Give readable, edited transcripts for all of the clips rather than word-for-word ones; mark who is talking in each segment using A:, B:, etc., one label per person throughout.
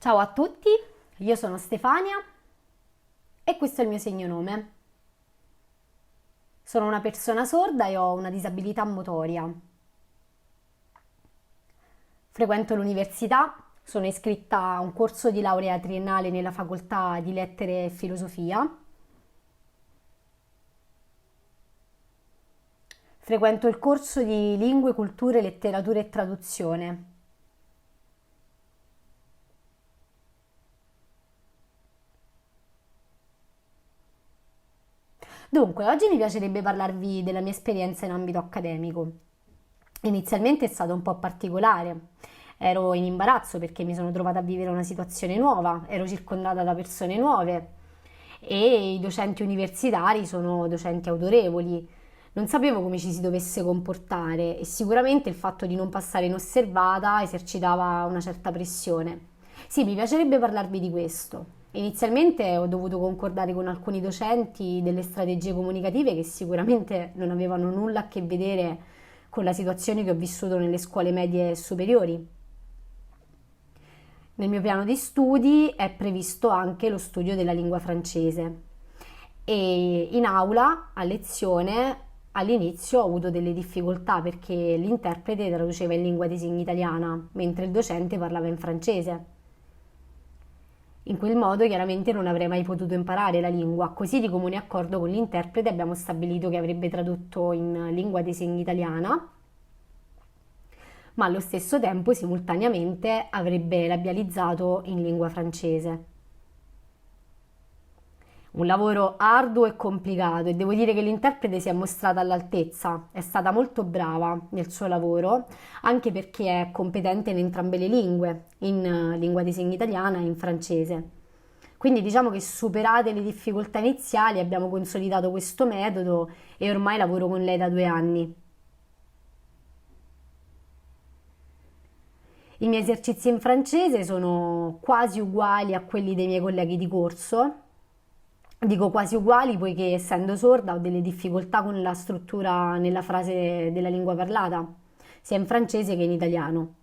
A: Ciao a tutti, io sono Stefania e questo è il mio segnonome. Sono una persona sorda e ho una disabilità motoria. Frequento l'università, sono iscritta a un corso di laurea triennale nella facoltà di lettere e filosofia. Frequento il corso di lingue, culture, letteratura e traduzione. Dunque, oggi mi piacerebbe parlarvi della mia esperienza in ambito accademico. Inizialmente è stato un po' particolare. Ero in imbarazzo perché mi sono trovata a vivere una situazione nuova, ero circondata da persone nuove e i docenti universitari sono docenti autorevoli. Non sapevo come ci si dovesse comportare e sicuramente il fatto di non passare inosservata esercitava una certa pressione. Sì, mi piacerebbe parlarvi di questo. Inizialmente ho dovuto concordare con alcuni docenti delle strategie comunicative che sicuramente non avevano nulla a che vedere con la situazione che ho vissuto nelle scuole medie superiori. Nel mio piano di studi è previsto anche lo studio della lingua francese e in aula, a lezione, all'inizio ho avuto delle difficoltà perché l'interprete traduceva in lingua dei segni italiana, mentre il docente parlava in francese. In quel modo chiaramente non avrei mai potuto imparare la lingua, così di comune accordo con l'interprete abbiamo stabilito che avrebbe tradotto in lingua dei segni italiana, ma allo stesso tempo simultaneamente avrebbe labializzato in lingua francese. Un lavoro arduo e complicato e devo dire che l'interprete si è mostrata all'altezza, è stata molto brava nel suo lavoro, anche perché è competente in entrambe le lingue, in lingua dei segni italiana e in francese. Quindi diciamo che superate le difficoltà iniziali abbiamo consolidato questo metodo e ormai lavoro con lei da 2 anni. I miei esercizi in francese sono quasi uguali a quelli dei miei colleghi di corso. Dico quasi uguali poiché essendo sorda ho delle difficoltà con la struttura nella frase della lingua parlata, sia in francese che in italiano.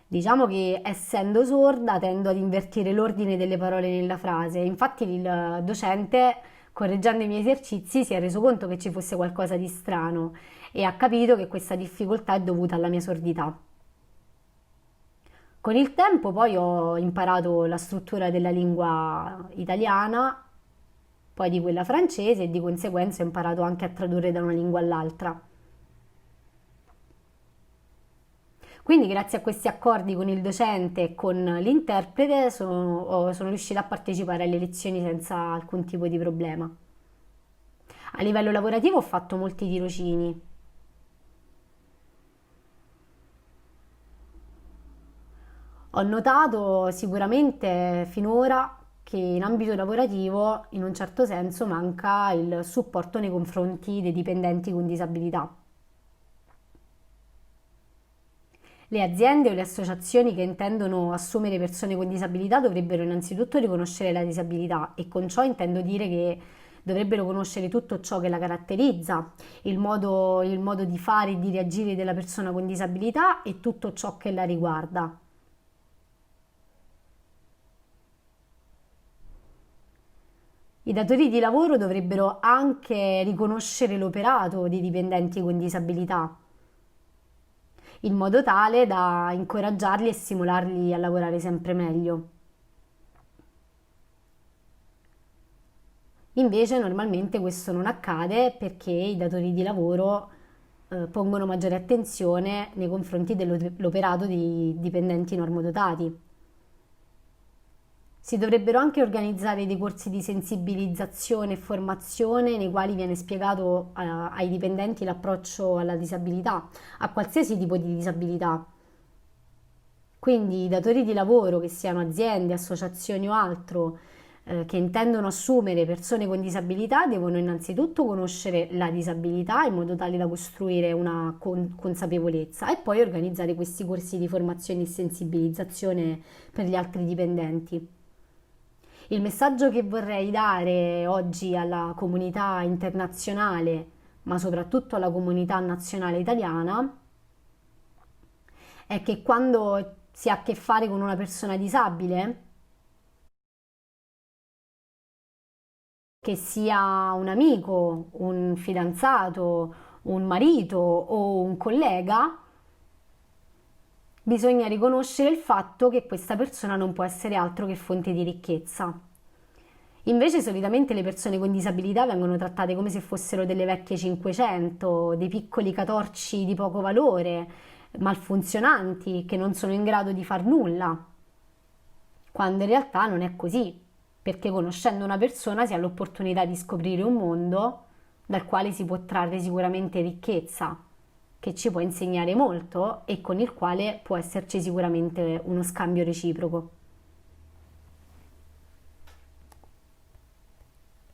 A: Diciamo che essendo sorda tendo ad invertire l'ordine delle parole nella frase. Infatti il docente, correggendo i miei esercizi, si è reso conto che ci fosse qualcosa di strano e ha capito che questa difficoltà è dovuta alla mia sordità. Con il tempo poi ho imparato la struttura della lingua italiana, poi di quella francese e di conseguenza ho imparato anche a tradurre da una lingua all'altra. Quindi grazie a questi accordi con il docente e con l'interprete sono riuscita a partecipare alle lezioni senza alcun tipo di problema. A livello lavorativo ho fatto molti tirocini. Ho notato sicuramente finora che in ambito lavorativo in un certo senso manca il supporto nei confronti dei dipendenti con disabilità. Le aziende o le associazioni che intendono assumere persone con disabilità dovrebbero innanzitutto riconoscere la disabilità e con ciò intendo dire che dovrebbero conoscere tutto ciò che la caratterizza, il modo di fare e di reagire della persona con disabilità e tutto ciò che la riguarda. I datori di lavoro dovrebbero anche riconoscere l'operato dei dipendenti con disabilità, in modo tale da incoraggiarli e stimolarli a lavorare sempre meglio. Invece normalmente questo non accade perché i datori di lavoro pongono maggiore attenzione nei confronti dell'operato dei dipendenti normodotati. Si dovrebbero anche organizzare dei corsi di sensibilizzazione e formazione nei quali viene spiegato ai dipendenti l'approccio alla disabilità, a qualsiasi tipo di disabilità. Quindi i datori di lavoro, che siano aziende, associazioni o altro, che intendono assumere persone con disabilità, devono innanzitutto conoscere la disabilità in modo tale da costruire una consapevolezza e poi organizzare questi corsi di formazione e sensibilizzazione per gli altri dipendenti. Il messaggio che vorrei dare oggi alla comunità internazionale, ma soprattutto alla comunità nazionale italiana, è che quando si ha a che fare con una persona disabile, che sia un amico, un fidanzato, un marito o un collega, bisogna riconoscere il fatto che questa persona non può essere altro che fonte di ricchezza. Invece solitamente le persone con disabilità vengono trattate come se fossero delle vecchie 500, dei piccoli catorci di poco valore, malfunzionanti, che non sono in grado di far nulla, quando in realtà non è così, perché conoscendo una persona si ha l'opportunità di scoprire un mondo dal quale si può trarre sicuramente ricchezza, che ci può insegnare molto e con il quale può esserci sicuramente uno scambio reciproco.